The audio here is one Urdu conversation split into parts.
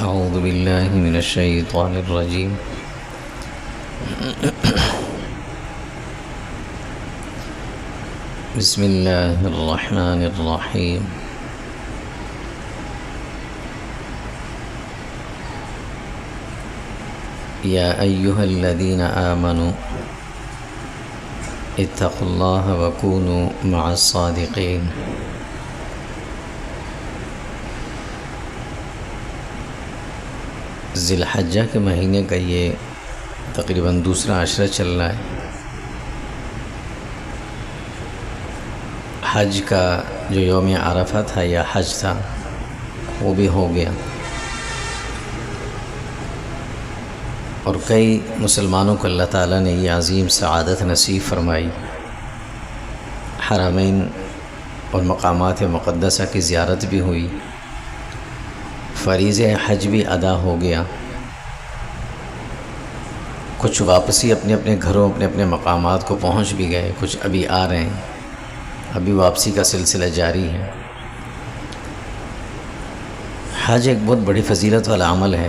أعوذ بالله من الشيطان الرجيم. بسم الله الرحمن الرحيم. يا أيها الذين آمنوا اتقوا الله وكونوا مع الصادقين. ذی الحجہ کے مہینے کا یہ تقریباً دوسرا عشرہ چل رہا ہے. حج کا جو یوم عرفہ تھا یا حج تھا وہ بھی ہو گیا، اور کئی مسلمانوں کو اللہ تعالیٰ نے یہ عظیم سعادت نصیب فرمائی. حرمین اور مقامات مقدسہ کی زیارت بھی ہوئی، فریضہ حج بھی ادا ہو گیا. کچھ واپسی اپنے اپنے گھروں اپنے اپنے مقامات کو پہنچ بھی گئے، کچھ ابھی آ رہے ہیں، ابھی واپسی کا سلسلہ جاری ہے. حج ایک بہت بڑی فضیلت والا عمل ہے،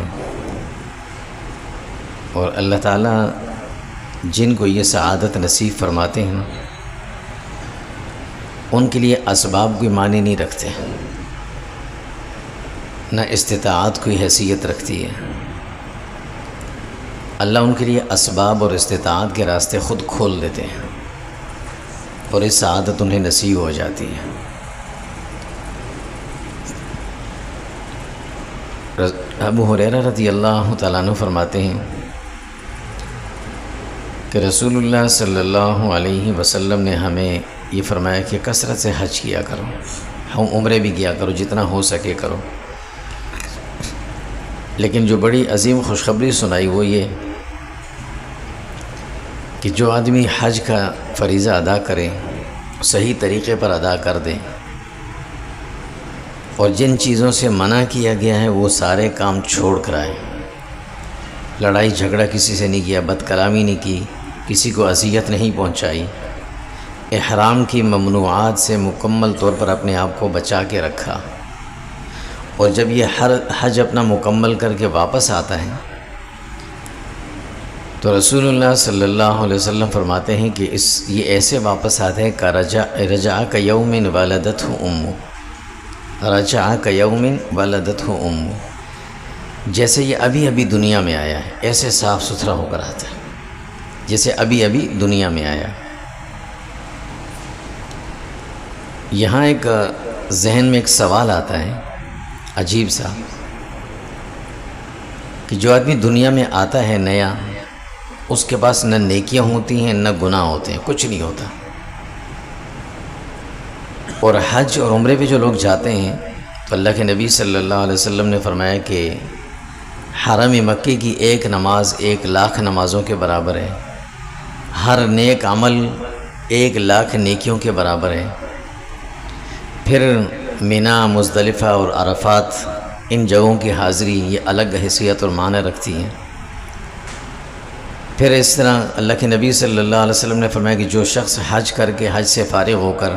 اور اللہ تعالیٰ جن کو یہ سعادت نصیب فرماتے ہیں ان کے لیے اسباب کوئی معنی نہیں رکھتے، نہ استطاعت کوئی حیثیت رکھتی ہے. اللہ ان کے لیے اسباب اور استطاعت کے راستے خود کھول دیتے ہیں، اور اس سعادت انہیں نصیب ہو جاتی ہے. ابو ہریرہ رضی اللہ تعالیٰ عنہ فرماتے ہیں کہ رسول اللہ صلی اللہ علیہ وسلم نے ہمیں یہ فرمایا کہ کثرت سے حج کیا کرو، ہم عمرے بھی کیا کرو، جتنا ہو سکے کرو. لیکن جو بڑی عظیم خوشخبری سنائی وہ یہ کہ جو آدمی حج کا فریضہ ادا کرے، صحیح طریقے پر ادا کر دے، اور جن چیزوں سے منع کیا گیا ہے وہ سارے کام چھوڑ کر آئے. لڑائی جھگڑا کسی سے نہیں کیا، بد کلامی نہیں کی، کسی کو اذیت نہیں پہنچائی، احرام کی ممنوعات سے مکمل طور پر اپنے آپ کو بچا کے رکھا. اور جب یہ حج اپنا مکمل کر کے واپس آتا ہے تو رسول اللہ صلی اللہ علیہ وسلم فرماتے ہیں کہ یہ ایسے واپس آتے ہیں کہ رجع کیوم ولدتہ امہ، رجع کیوم ولدتہ امہ، جیسے یہ ابھی ابھی دنیا میں آیا ہے، ایسے صاف ستھرا ہو کر آتا ہے جیسے ابھی ابھی دنیا میں آیا. یہاں ایک ذہن میں ایک سوال آتا ہے عجیب سا کہ جو آدمی دنیا میں آتا ہے نیا، اس کے پاس نہ نیکیاں ہوتی ہیں نہ گناہ ہوتے ہیں، کچھ نہیں ہوتا. اور حج اور عمرے پہ جو لوگ جاتے ہیں تو اللہ کے نبی صلی اللہ علیہ وسلم نے فرمایا کہ حرم مکی کی ایک نماز 1,00,000 نمازوں کے برابر ہے، ہر نیک عمل 1,00,000 نیکیوں کے برابر ہے. پھر مینا، مزدلفہ اور عرفات، ان جگہوں کی حاضری یہ الگ حیثیت اور معنی رکھتی ہیں. پھر اس طرح اللہ کے نبی صلی اللہ علیہ وسلم نے فرمایا کہ جو شخص حج کر کے حج سے فارغ ہو کر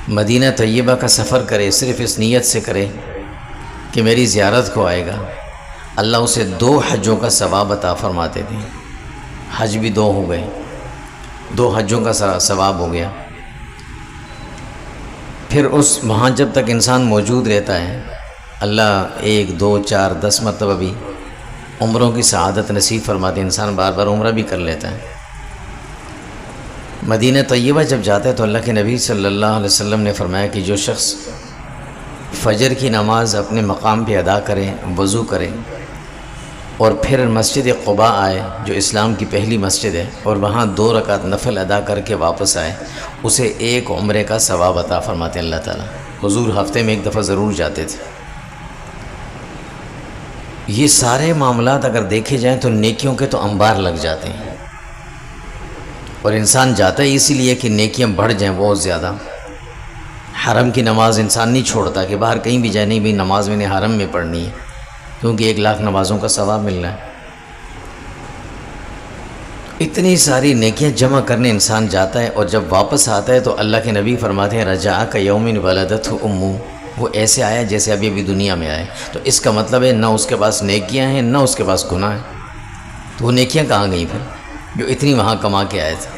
مدینہ طیبہ کا سفر کرے، صرف اس نیت سے کرے کہ میری زیارت کو آئے گا، اللہ اسے 2 حجوں کا ثواب عطا فرماتے تھے. حج بھی 2 ہو گئے، 2 حجوں کا ثواب ہو گیا. پھر وہاں جب تک انسان موجود رہتا ہے اللہ 1 2 4 10 مرتبہ بھی عمروں کی سعادت نصیب فرماتے. انسان بار بار عمرہ بھی کر لیتا ہے. مدینہ طیبہ جب جاتا ہے تو اللہ کے نبی صلی اللہ علیہ وسلم نے فرمایا کہ جو شخص فجر کی نماز اپنے مقام پہ ادا کرے، وضو کرے، اور پھر مسجد قباء آئے جو اسلام کی پہلی مسجد ہے، اور وہاں 2 رکعت نفل ادا کر کے واپس آئے، اسے 1 عمرے کا ثواب عطا فرماتے ہیں اللہ تعالیٰ. حضور ہفتے میں 1 دفعہ ضرور جاتے تھے. یہ سارے معاملات اگر دیکھے جائیں تو نیکیوں کے تو انبار لگ جاتے ہیں، اور انسان جاتا ہے اسی لیے کہ نیکیاں بڑھ جائیں بہت زیادہ. حرم کی نماز انسان نہیں چھوڑتا کہ باہر کہیں بھی جائے، نہیں بھی نماز میں نے حرم میں پڑھنی ہے، کیونکہ 1,00,000 نمازوں کا ثواب ملنا ہے. اتنی ساری نیکیاں جمع کرنے انسان جاتا ہے، اور جب واپس آتا ہے تو اللہ کے نبی فرماتے ہیں رجع کیوم ولدتہ امہ، وہ ایسے آیا جیسے ابھی ابھی دنیا میں آئے. تو اس کا مطلب ہے نہ اس کے پاس نیکیاں ہیں نہ اس کے پاس گناہ ہیں. تو وہ نیکیاں کہاں گئیں پھر جو اتنی وہاں کما کے آئے تھے؟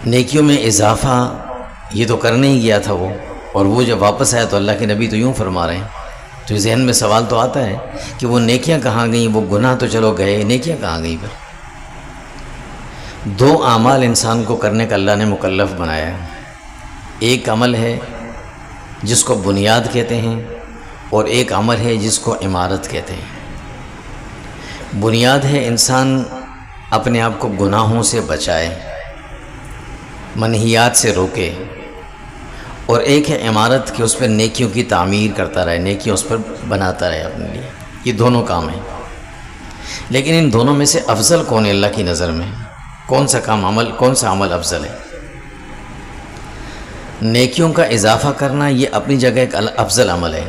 نیکیوں میں اضافہ یہ تو کرنے ہی گیا تھا وہ، اور وہ جب واپس آیا تو اللہ کے نبی تو یوں فرما رہے ہیں. تو ذہن میں سوال تو آتا ہے کہ وہ نیکیاں کہاں گئیں؟ وہ گناہ تو چلو گئے، نیکیاں کہاں گئیں پھر؟ دو اعمال انسان کو کرنے کا اللہ نے مکلف بنایا ہے. ایک عمل ہے جس کو بنیاد کہتے ہیں، اور ایک عمل ہے جس کو عمارت کہتے ہیں. بنیاد ہے انسان اپنے آپ کو گناہوں سے بچائے، منہیات سے روکے، اور ایک ہے عمارت کہ اس پر نیکیوں کی تعمیر کرتا رہے، نیکیوں اس پر بناتا رہے اپنے لیے. یہ دونوں کام ہیں. لیکن ان دونوں میں سے افضل کون ہے اللہ کی نظر میں؟ کون سا عمل افضل ہے؟ نیکیوں کا اضافہ کرنا یہ اپنی جگہ ایک افضل عمل ہے،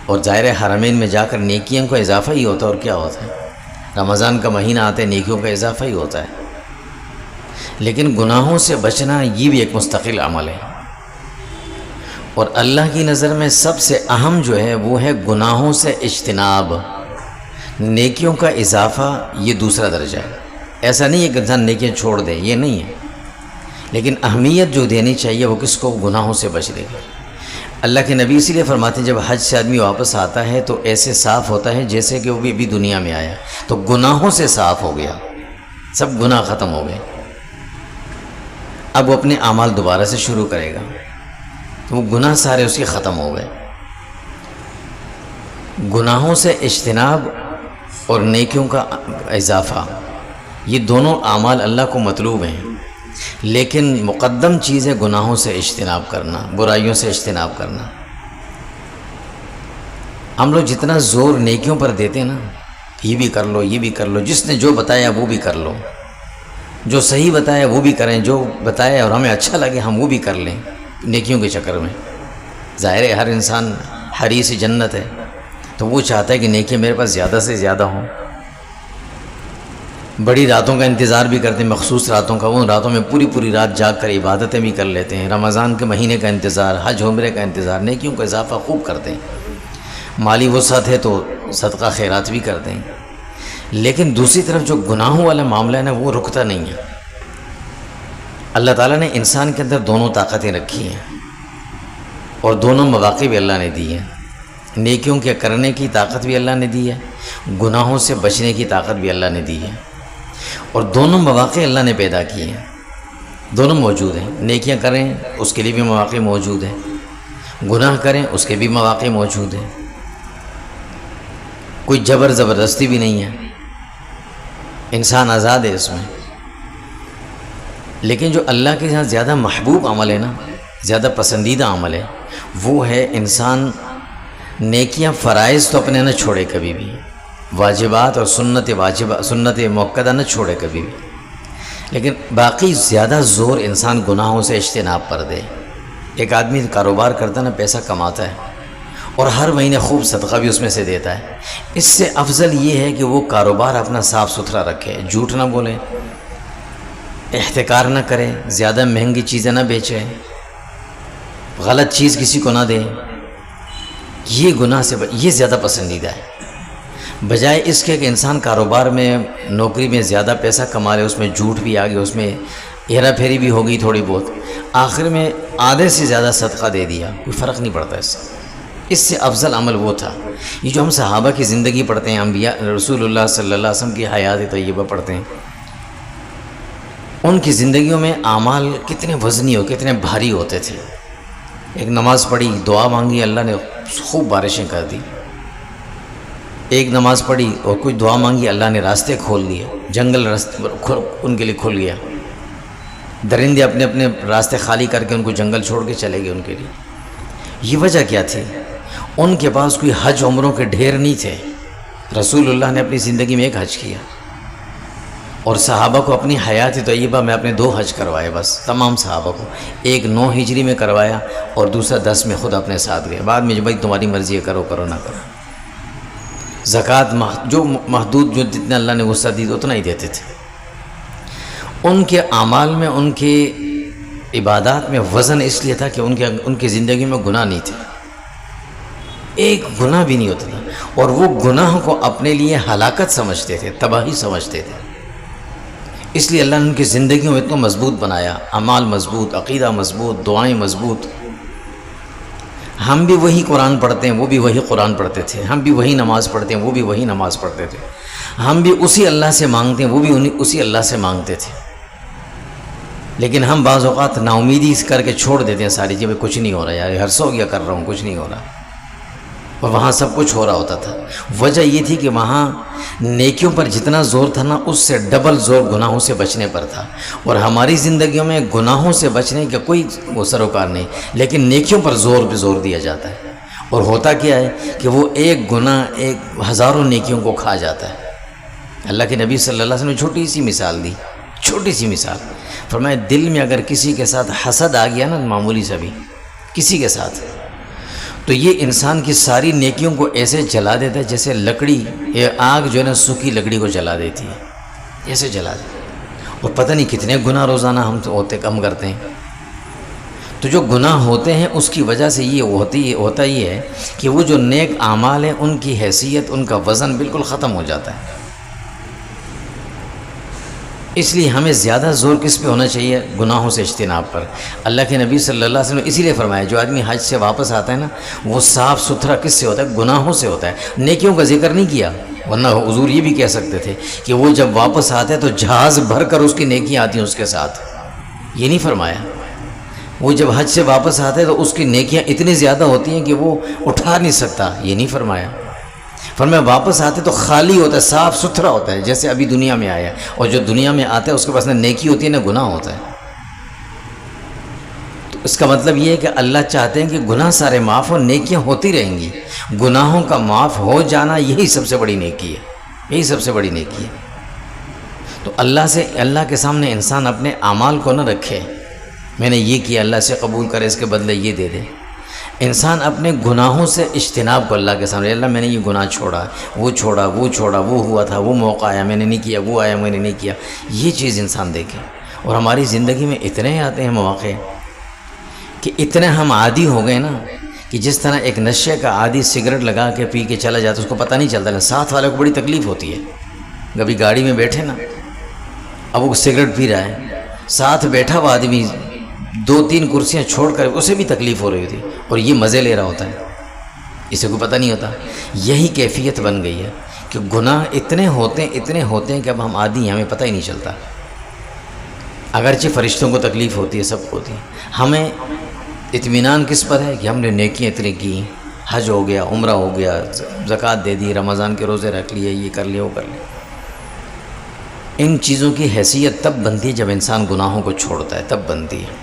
اور ظاہر حرمین میں جا کر نیکیوں کا اضافہ ہی ہوتا ہے. اور کیا ہوتا ہے؟ رمضان کا مہینہ آتے نیکیوں کا اضافہ ہی ہوتا ہے. لیکن گناہوں سے بچنا یہ بھی ایک مستقل عمل ہے، اور اللہ کی نظر میں سب سے اہم جو ہے وہ ہے گناہوں سے اجتناب. نیکیوں کا اضافہ یہ دوسرا درجہ ہے. ایسا نہیں ہے کہ انسان نیکیاں چھوڑ دے، یہ نہیں ہے. لیکن اہمیت جو دینی چاہیے وہ کس کو؟ گناہوں سے بچنے کی. اللہ کے نبی اسی لیے فرماتے ہیں جب حج سے آدمی واپس آتا ہے تو ایسے صاف ہوتا ہے جیسے کہ وہ بھی ابھی دنیا میں آیا. تو گناہوں سے صاف ہو گیا، سب گناہ ختم ہو گئے. اب وہ اپنے اعمال دوبارہ سے شروع کرے گا تو وہ گناہ سارے اس کے ختم ہو گئے. گناہوں سے اجتناب اور نیکیوں کا اضافہ یہ دونوں اعمال اللہ کو مطلوب ہیں، لیکن مقدم چیز ہے گناہوں سے اجتناب کرنا، برائیوں سے اجتناب کرنا. ہم لوگ جتنا زور نیکیوں پر دیتے ہیں نا، یہ بھی کر لو، یہ بھی کر لو، جس نے جو بتایا وہ بھی کر لو، جو صحیح بتایا وہ بھی کریں، جو بتایا اور ہمیں اچھا لگے ہم وہ بھی کر لیں نیکیوں کے چکر میں. ظاہر ہے ہر انسان حریص جنت ہے، تو وہ چاہتا ہے کہ نیکیاں میرے پاس زیادہ سے زیادہ ہوں. بڑی راتوں کا انتظار بھی کرتے ہیں، مخصوص راتوں کا. ان راتوں میں پوری رات جاگ کر عبادتیں بھی کر لیتے ہیں. رمضان کے مہینے کا انتظار، حج عمرے کا انتظار، نیکیوں کا اضافہ خوب کرتے ہیں. مالی وسعت ہے تو صدقہ خیرات بھی کرتے ہیں. لیکن دوسری طرف جو گناہوں والا معاملہ ہے نا وہ رکتا نہیں ہے. اللہ تعالیٰ نے انسان کے اندر دونوں طاقتیں رکھی ہیں، اور دونوں مواقع بھی اللہ نے دی ہیں. نیکیوں کے کرنے کی طاقت بھی اللہ نے دی ہے، گناہوں سے بچنے کی طاقت بھی اللہ نے دی ہے. اور دونوں مواقع اللہ نے پیدا کیے ہیں، دونوں موجود ہیں. نیکیاں کریں اس کے لیے بھی مواقع موجود ہیں، گناہ کریں اس کے بھی مواقع موجود ہیں. کوئی زبردستی بھی نہیں ہے، انسان آزاد ہے اس میں. لیکن جو اللہ کے یہاں زیادہ محبوب عمل ہے نا، زیادہ پسندیدہ عمل ہے، وہ ہے انسان نیکیاں فرائض تو اپنے نہ چھوڑے کبھی بھی، واجبات اور سنت موقدہ نہ چھوڑے کبھی بھی، لیکن باقی زیادہ زور انسان گناہوں سے اجتناب پر دے. ایک آدمی کاروبار کرتا نا، پیسہ کماتا ہے اور ہر مہینے خوب صدقہ بھی اس میں سے دیتا ہے. اس سے افضل یہ ہے کہ وہ کاروبار اپنا صاف ستھرا رکھے، جھوٹ نہ بولے، احتکار نہ کرے، زیادہ مہنگی چیزیں نہ بیچے، غلط چیز کسی کو نہ دے. یہ گناہ سے یہ زیادہ پسندیدہ ہے، بجائے اس کے کہ انسان کاروبار میں نوکری میں زیادہ پیسہ کما لے، اس میں جھوٹ بھی آ گیا، اس میں ہیرا پھیری بھی ہو گئی تھوڑی بہت، آخر میں آدھے سے زیادہ صدقہ دے دیا، کوئی فرق نہیں پڑتا اس سے. اس سے افضل عمل وہ تھا. یہ جو ہم صحابہ کی زندگی پڑھتے ہیں، انبیاء رسول اللہ صلی اللہ علیہ وسلم کی حیات طیبہ پڑھتے ہیں، ان کی زندگیوں میں اعمال کتنے وزنی ہو، کتنے بھاری ہوتے تھے. ایک نماز پڑھی، دعا مانگی، اللہ نے خوب بارشیں کر دی. ایک نماز پڑھی اور کوئی دعا مانگی، اللہ نے راستے کھول دیے، جنگل ان کے لیے کھل گیا. درندے اپنے اپنے راستے خالی کر کے ان کو جنگل چھوڑ کے چلے گئے ان کے لیے. یہ وجہ کیا تھی؟ ان کے پاس کوئی حج عمروں کے ڈھیر نہیں تھے. رسول اللہ نے اپنی زندگی میں ایک حج کیا، اور صحابہ کو اپنی حیات طیبہ میں اپنے 2 حج کروائے بس. تمام صحابہ کو ایک 9 ہجری میں کروایا اور دوسرا 10 میں خود اپنے ساتھ گئے. بعد میں بھائی تمہاری مرضی ہے، کرو نہ کرو. زکوٰۃ جو محدود، جو جتنا اللہ نے وسعت دی اتنا ہی دیتے تھے. ان کے اعمال میں ان کے عبادات میں وزن اس لیے تھا کہ ان کی زندگی میں گناہ نہیں تھے، ایک گناہ بھی نہیں ہوتا تھا، اور وہ گناہ کو اپنے لیے ہلاکت سمجھتے تھے، تباہی سمجھتے تھے۔ اس لیے اللہ نے ان کی زندگیوں میں اتنا مضبوط بنایا، اعمال مضبوط، عقیدہ مضبوط، دعائیں مضبوط۔ ہم بھی وہی قرآن پڑھتے ہیں، وہ بھی وہی قرآن پڑھتے تھے، ہم بھی وہی نماز پڑھتے ہیں، وہ بھی وہی نماز پڑھتے تھے، ہم بھی اسی اللہ سے مانگتے ہیں، وہ بھی اسی اللہ سے مانگتے تھے۔ لیکن ہم بعض اوقات نا امیدی کر کے چھوڑ دیتے ہیں ساری چیزیں، کچھ نہیں ہو رہا یار، ہر سو گیا کر رہا ہوں، کچھ نہیں ہو رہا، اور وہاں سب کچھ ہو رہا ہوتا تھا۔ وجہ یہ تھی کہ وہاں نیکیوں پر جتنا زور تھا نا، اس سے ڈبل زور گناہوں سے بچنے پر تھا، اور ہماری زندگیوں میں گناہوں سے بچنے کا کوئی وہ سروکار نہیں، لیکن نیکیوں پر زور پہ زور دیا جاتا ہے، اور ہوتا کیا ہے کہ وہ ایک گناہ ایک ہزاروں نیکیوں کو کھا جاتا ہے۔ اللہ کے نبی صلی اللہ علیہ وسلم نے چھوٹی سی مثال دی، چھوٹی سی مثال فرمایا، دل میں اگر کسی کے ساتھ حسد آ گیا نا، معمولی سا بھی کسی کے ساتھ، تو یہ انسان کی ساری نیکیوں کو ایسے جلا دیتا ہے جیسے لکڑی یا آگ جو ہے نا سوکھی لکڑی کو جلا دیتی ہے، ایسے جلا دیتی ہے۔ اور پتہ نہیں کتنے گناہ روزانہ ہم کم کرتے ہیں۔ تو جو گناہ ہوتے ہیں اس کی وجہ سے یہ ہوتا ہی ہے کہ وہ جو نیک اعمال ہیں ان کی حیثیت، ان کا وزن بالکل ختم ہو جاتا ہے۔ اس لیے ہمیں زیادہ زور کس پہ ہونا چاہیے؟ گناہوں سے اجتناب پر۔ اللہ کے نبی صلی اللہ علیہ وسلم اسی لیے فرمایا، جو آدمی حج سے واپس آتا ہے نا، وہ صاف ستھرا کس سے ہوتا ہے؟ گناہوں سے ہوتا ہے۔ نیکیوں کا ذکر نہیں کیا، ورنہ حضور یہ بھی کہہ سکتے تھے کہ وہ جب واپس آتا ہے تو جہاز بھر کر اس کی نیکیاں آتی ہیں اس کے ساتھ، یہ نہیں فرمایا۔ وہ جب حج سے واپس آتا ہے تو اس کی نیکیاں اتنی زیادہ ہوتی ہیں کہ وہ اٹھا نہیں سکتا، یہ نہیں فرمایا۔ فرمایا واپس آتے تو خالی ہوتا ہے، صاف ستھرا ہوتا ہے جیسے ابھی دنیا میں آیا، اور جو دنیا میں آتا ہے اس کے پاس نہ نیکی ہوتی ہے نہ گناہ ہوتا ہے۔ تو اس کا مطلب یہ ہے کہ اللہ چاہتے ہیں کہ گناہ سارے معاف ہو، نیکیاں ہوتی رہیں گی، گناہوں کا معاف ہو جانا یہی سب سے بڑی نیکی ہے، یہی سب سے بڑی نیکی ہے۔ تو اللہ کے سامنے انسان اپنے اعمال کو نہ رکھے، میں نے یہ کیا اللہ سے قبول کرے، اس کے بدلے یہ دے دے۔ انسان اپنے گناہوں سے اجتناب کو اللہ کے سامنے، اللہ میں نے یہ گناہ چھوڑا، وہ چھوڑا، وہ ہوا تھا، وہ موقع آیا میں نے نہیں کیا، وہ آیا میں نے نہیں کیا، یہ چیز انسان دیکھے۔ اور ہماری زندگی میں اتنے آتے ہیں مواقع کہ اتنے ہم عادی ہو گئے نا، کہ جس طرح ایک نشے کا عادی سگریٹ لگا کے پی کے چلا جاتا ہے، اس کو پتہ نہیں چلتا، ساتھ والے کو بڑی تکلیف ہوتی ہے۔ کبھی گاڑی میں بیٹھے نا، اب وہ سگریٹ پی رہا ہے، ساتھ بیٹھا ہوا آدمی 2-3 کرسیاں چھوڑ کر اسے بھی تکلیف ہو رہی ہوتی، اور یہ مزے لے رہا ہوتا ہے، اسے کوئی پتہ نہیں ہوتا۔ یہی کیفیت بن گئی ہے کہ گناہ اتنے ہوتے ہیں کہ اب ہم عادی ہیں، ہمیں پتہ ہی نہیں چلتا۔ اگرچہ فرشتوں کو تکلیف ہوتی ہے، سب کو ہوتی ہے، ہمیں اطمینان کس پر ہے کہ ہم نے نیکیاں اتنی کی، حج ہو گیا، عمرہ ہو گیا، زکوٰۃ دے دی، رمضان کے روزے رکھ لیے، یہ کر لیا، وہ کر لیا۔ ان چیزوں کی حیثیت تب بنتی ہے جب انسان گناہوں کو چھوڑتا ہے، تب بنتی ہے۔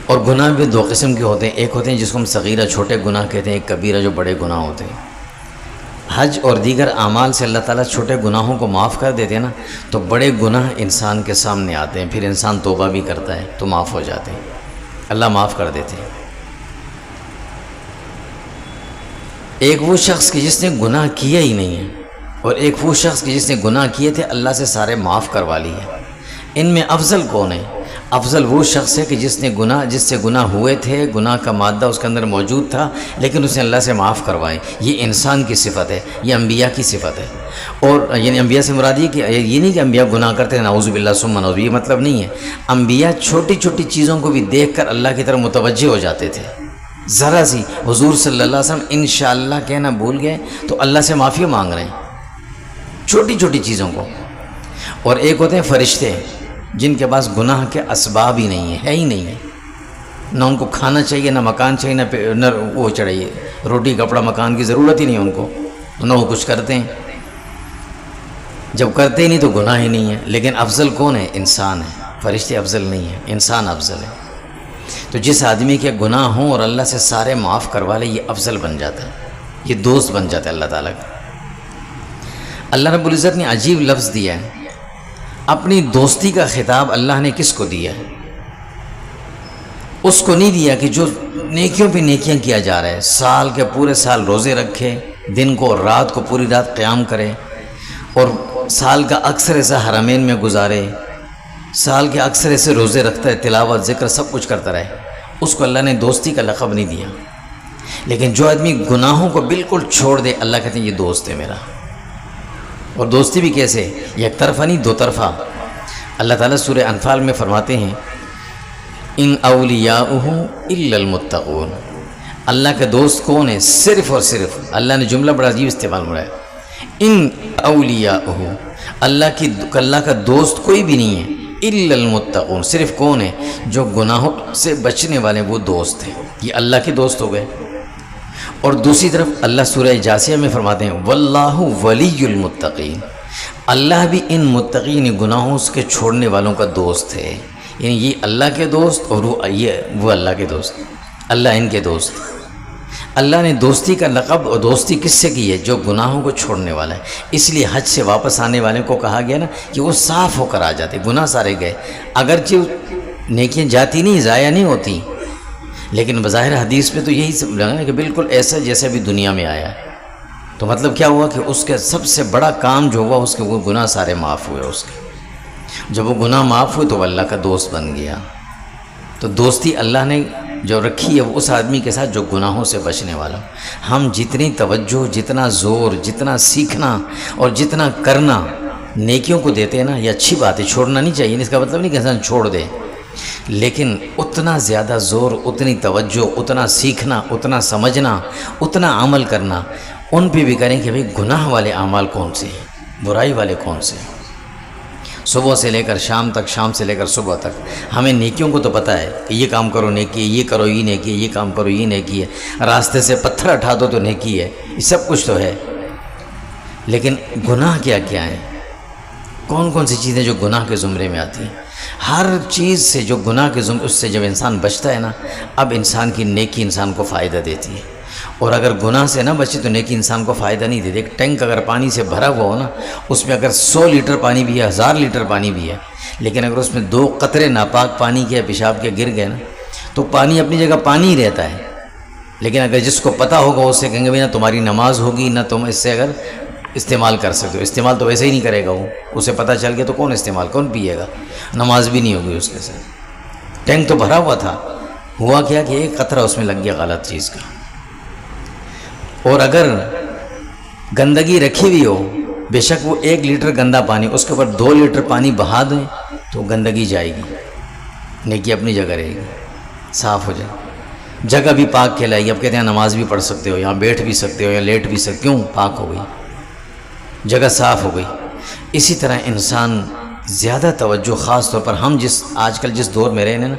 اور گناہ بھی 2 قسم کے ہوتے ہیں، ایک ہوتے ہیں جس کو ہم صغیرہ چھوٹے گناہ کہتے ہیں، ایک کبیرہ جو بڑے گناہ ہوتے ہیں۔ حج اور دیگر اعمال سے اللہ تعالیٰ چھوٹے گناہوں کو معاف کر دیتے ہیں نا، تو بڑے گناہ انسان کے سامنے آتے ہیں، پھر انسان توبہ بھی کرتا ہے تو معاف ہو جاتے ہیں، اللہ معاف کر دیتے ہیں۔ ایک وہ شخص کہ جس نے گناہ کیا ہی نہیں ہے، اور ایک وہ شخص کہ جس نے گناہ کیے تھے اللہ سے سارے معاف کروا لیے۔ ان میں افضل کون ہے؟ افضل وہ شخص ہے کہ جس سے گناہ ہوئے تھے، گناہ کا مادہ اس کے اندر موجود تھا، لیکن اس نے اللہ سے معاف کروائے۔ یہ انسان کی صفت ہے، یہ انبیاء کی صفت ہے۔ اور یعنی انبیاء سے مراد یہ نہیں کہ انبیاء گناہ کرتے ہیں نعوذ باللہ ثم نعوذ، یہ مطلب نہیں ہے۔ انبیاء چھوٹی چھوٹی چیزوں کو بھی دیکھ کر اللہ کی طرف متوجہ ہو جاتے تھے۔ ذرا سی حضور صلی اللہ علیہ وسلم انشاءاللہ کہنا بھول گئے تو اللہ سے معافی مانگ رہے ہیں، چھوٹی چھوٹی چیزوں کو۔ اور ایک ہوتے ہیں فرشتے جن کے پاس گناہ کے اسباب ہی نہیں ہے ہی نہیں ہے، نہ ان کو کھانا چاہیے، نہ مکان چاہیے، نہ وہ چاہیے، روٹی کپڑا مکان کی ضرورت ہی نہیں ان کو، نہ وہ کچھ کرتے ہیں۔ جب کرتے ہی نہیں تو گناہ ہی نہیں ہے۔ لیکن افضل کون ہے؟ انسان ہے، فرشتے افضل نہیں ہیں، انسان افضل ہے۔ تو جس آدمی کے گناہ ہوں اور اللہ سے سارے معاف کروا لے، یہ افضل بن جاتا ہے، یہ دوست بن جاتا ہے اللہ تعالیٰ کا۔ اللہ رب العزت نے عجیب لفظ دیا ہے، اپنی دوستی کا خطاب اللہ نے کس کو دیا ہے؟ اس کو نہیں دیا کہ جو نیکیوں پہ نیکیاں کیا جا رہا ہے، سال کے پورے سال روزے رکھے، دن کو اور رات کو پوری رات قیام کرے، اور سال کا اکثر ایسا حرمین میں گزارے، سال کے اکثر ایسے روزے رکھتا ہے، تلاوت ذکر سب کچھ کرتا رہے، اس کو اللہ نے دوستی کا لقب نہیں دیا۔ لیکن جو آدمی گناہوں کو بالکل چھوڑ دے، اللہ کہتے ہیں یہ دوست ہے میرا۔ اور دوستی بھی کیسے؟ یک طرفہ نہیں، دو طرفہ۔ اللہ تعالیٰ سورہ انفال میں فرماتے ہیں ان اولیاؤہ الا المتقون، اللہ کے دوست کون ہے؟ صرف اور صرف، اللہ نے جملہ بڑا عجیب استعمال ہو رہا ہے، ان اولیاؤہ، اللہ کا دوست کوئی بھی نہیں ہے، الا المتقون، صرف کون ہے؟ جو گناہوں سے بچنے والے وہ دوست ہیں، یہ اللہ کے دوست ہو گئے۔ اور دوسری طرف اللہ سورہ جاسیہ میں فرماتے ہیں واللہ ولی المتقین، اللہ بھی ان متقین گناہوں کے چھوڑنے والوں کا دوست ہے، یعنی یہ اللہ کے دوست اور وہ اللہ کے دوست، اللہ ان کے دوست۔ اللہ نے دوستی کا لقب اور دوستی کس سے کی ہے؟ جو گناہوں کو چھوڑنے والا ہے۔ اس لیے حج سے واپس آنے والے کو کہا گیا نا کہ وہ صاف ہو کر آ جاتے، گناہ سارے گئے، اگرچہ نیکیاں جاتی نہیں، ضائع نہیں ہوتی، لیکن بظاہر حدیث میں تو یہی لگا کہ بالکل ایسا جیسے بھی دنیا میں آیا ہے۔ تو مطلب کیا ہوا کہ اس کا سب سے بڑا کام جو ہوا، اس کے وہ گناہ سارے معاف ہوئے اس کے۔ جب وہ گناہ معاف ہوئے تو وہ اللہ کا دوست بن گیا۔ تو دوستی اللہ نے جو رکھی ہے وہ اس آدمی کے ساتھ جو گناہوں سے بچنے والا۔ ہم جتنی توجہ، جتنا زور، جتنا سیکھنا اور جتنا کرنا نیکیوں کو دیتے ہیں نا، یہ اچھی بات ہے، چھوڑنا نہیں چاہیے، اس کا مطلب نہیں کہ انسان چھوڑ دے، لیکن اتنا زیادہ زور، اتنی توجہ، اتنا سیکھنا، اتنا سمجھنا، اتنا عمل کرنا ان پہ بھی کریں کہ بھئی گناہ والے اعمال کون سے ہیں، برائی والے کون سے ہیں۔ صبح سے لے کر شام تک، شام سے لے کر صبح تک ہمیں نیکیوں کو تو پتہ ہے کہ یہ کام کرو نیکی ہے، یہ کرو یہ نیکی ہے، یہ کام کرو یہ نیکی ہے، راستے سے پتھر اٹھا دو تو نیکی ہے، یہ سب کچھ تو ہے، لیکن گناہ کیا کیا ہیں؟ کون کون سی چیزیں جو گناہ کے زمرے میں آتی ہیں؟ ہر چیز سے جو گناہ کے زمرے، اس سے جب انسان بچتا ہے نا، اب انسان کی نیکی انسان کو فائدہ دیتی ہے۔ اور اگر گناہ سے نہ بچے تو نیکی انسان کو فائدہ نہیں دیتی۔ ایک ٹینک اگر پانی سے بھرا ہوا ہو نا، اس میں اگر 100 لیٹر پانی بھی ہے، 1000 لیٹر پانی بھی ہے، لیکن اگر اس میں 2 قطرے ناپاک پانی کے پیشاب کے گر گئے نا، تو پانی اپنی جگہ پانی ہی رہتا ہے۔ لیکن اگر جس کو پتہ ہوگا اس سے کہیں گے نہ تمہاری نماز ہوگی، نہ تم اس سے اگر استعمال کر سکتے ہو، استعمال تو ویسے ہی نہیں کرے گا وہ، اسے پتہ چل گیا تو کون استعمال، کون پیے گا، نماز بھی نہیں ہوگی اس کے ساتھ۔ ٹینک تو بھرا ہوا تھا، ہوا کیا کہ ایک قطرہ اس میں لگ گیا غلط چیز کا۔ اور اگر گندگی رکھی ہوئی ہو، بے شک وہ 1 لیٹر گندا پانی، اس کے اوپر 2 لیٹر پانی بہا دیں تو گندگی جائے گی، نیکی اپنی جگہ رہے گی، صاف ہو جائے۔ جگہ بھی پاک کہلائے گی، اب کہتے ہیں نماز بھی پڑھ سکتے ہو، یہاں بیٹھ بھی سکتے ہو، یا لیٹ بھی سکتے ہو، کیوں؟ پاک ہو گئی، جگہ صاف ہو گئی۔ اسی طرح انسان زیادہ توجہ، خاص طور پر ہم آج کل جس دور میں رہے ہیں نا،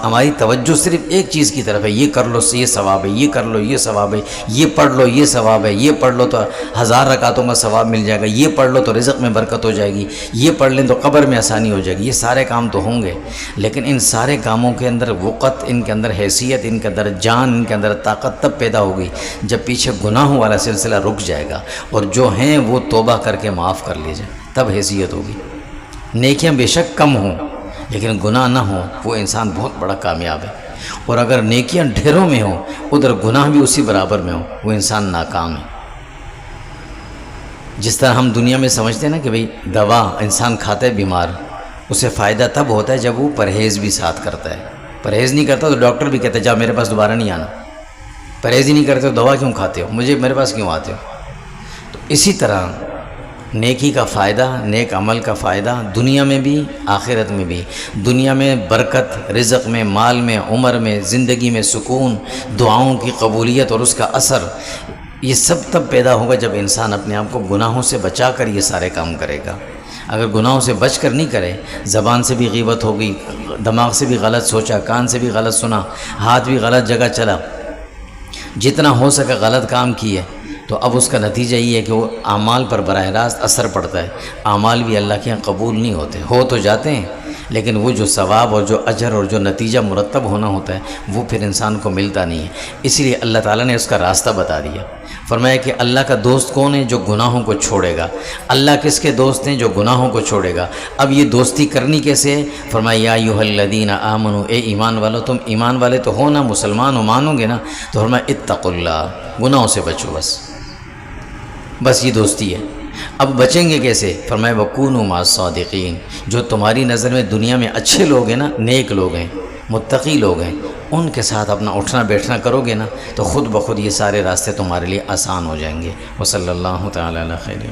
ہماری توجہ صرف ایک چیز کی طرف ہے، یہ کر لو یہ ثواب ہے، یہ کر لو یہ ثواب ہے، یہ پڑھ لو یہ ثواب ہے، یہ پڑھ لو تو 1000 رکعتوں کا ثواب مل جائے گا، یہ پڑھ لو تو رزق میں برکت ہو جائے گی، یہ پڑھ لیں تو قبر میں آسانی ہو جائے گی۔ یہ سارے کام تو ہوں گے، لیکن ان سارے کاموں کے اندر وقت، ان کے اندر حیثیت، ان کے اندر جان، ان کے اندر طاقت تب پیدا ہوگی جب پیچھے گناہوں والا سلسلہ رک جائے گا، اور جو ہیں وہ توبہ کر کے معاف کر لیے جائیں، تب حیثیت ہوگی۔ نیکیاں بے شک کم ہوں لیکن گناہ نہ ہوں، وہ انسان بہت بڑا کامیاب ہے۔ اور اگر نیکیاں ڈھیروں میں ہوں، ادھر گناہ بھی اسی برابر میں ہوں، وہ انسان ناکام ہے۔ جس طرح ہم دنیا میں سمجھتے ہیں نا کہ بھئی دوا انسان کھاتا ہے بیمار، اسے فائدہ تب ہوتا ہے جب وہ پرہیز بھی ساتھ کرتا ہے۔ پرہیز نہیں کرتا تو ڈاکٹر بھی کہتا ہے جا میرے پاس دوبارہ نہیں آنا۔ پرہیز ہی نہیں کرتے تو دوا کیوں کھاتے ہو، میرے پاس کیوں آتے ہو؟ تو اسی طرح نیکی کا فائدہ، نیک عمل کا فائدہ دنیا میں بھی آخرت میں بھی۔ دنیا میں برکت، رزق میں، مال میں، عمر میں، زندگی میں سکون، دعاؤں کی قبولیت اور اس کا اثر، یہ سب تب پیدا ہوگا جب انسان اپنے آپ کو گناہوں سے بچا کر یہ سارے کام کرے گا۔ اگر گناہوں سے بچ کر نہیں کرے، زبان سے بھی غیبت ہو گئی، دماغ سے بھی غلط سوچا، کان سے بھی غلط سنا، ہاتھ بھی غلط جگہ چلا، جتنا ہو سکا غلط کام کیے، تو اب اس کا نتیجہ یہ ہے کہ وہ اعمال پر براہ راست اثر پڑتا ہے۔ اعمال بھی اللہ کے یہاں قبول نہیں ہوتے، ہو تو جاتے ہیں لیکن وہ جو ثواب اور جو اجر اور جو نتیجہ مرتب ہونا ہوتا ہے وہ پھر انسان کو ملتا نہیں ہے۔ اسی لیے اللہ تعالیٰ نے اس کا راستہ بتا دیا، فرمایا کہ اللہ کا دوست کون ہے؟ جو گناہوں کو چھوڑے گا۔ اللہ کس کے دوست ہیں؟ جو گناہوں کو چھوڑے گا۔ اب یہ دوستی کرنی کیسے ہے؟ فرمایا یا ایھا الذین آمنوا، اے ایمان والو، تم ایمان والے تو ہو نا، مسلمان ہو، مانو گے نا، تو فرمایا اتقوا اللہ، گناہوں سے بچو، بس یہ دوستی ہے۔ اب بچیں گے کیسے؟ فرمایا وَكُونُوا مَعَ الصَّادِقِينَ، جو تمہاری نظر میں دنیا میں اچھے لوگ ہیں نا، نیک لوگ ہیں، متقی لوگ ہیں، ان کے ساتھ اپنا اٹھنا بیٹھنا کرو گے نا تو خود بخود یہ سارے راستے تمہارے لیے آسان ہو جائیں گے۔ وصلی اللہ تعالی علی خیر۔